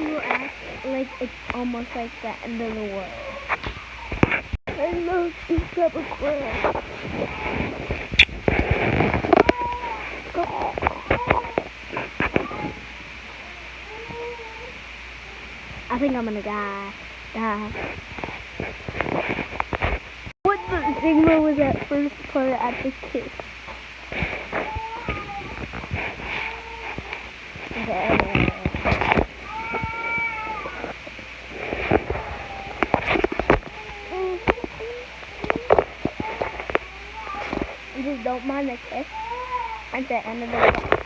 you act like it's almost like the end of the world. I love this type of crap. I think I'm gonna die. What the Sigma was that first part at the kiss? Just don't mind the kiss at the end of the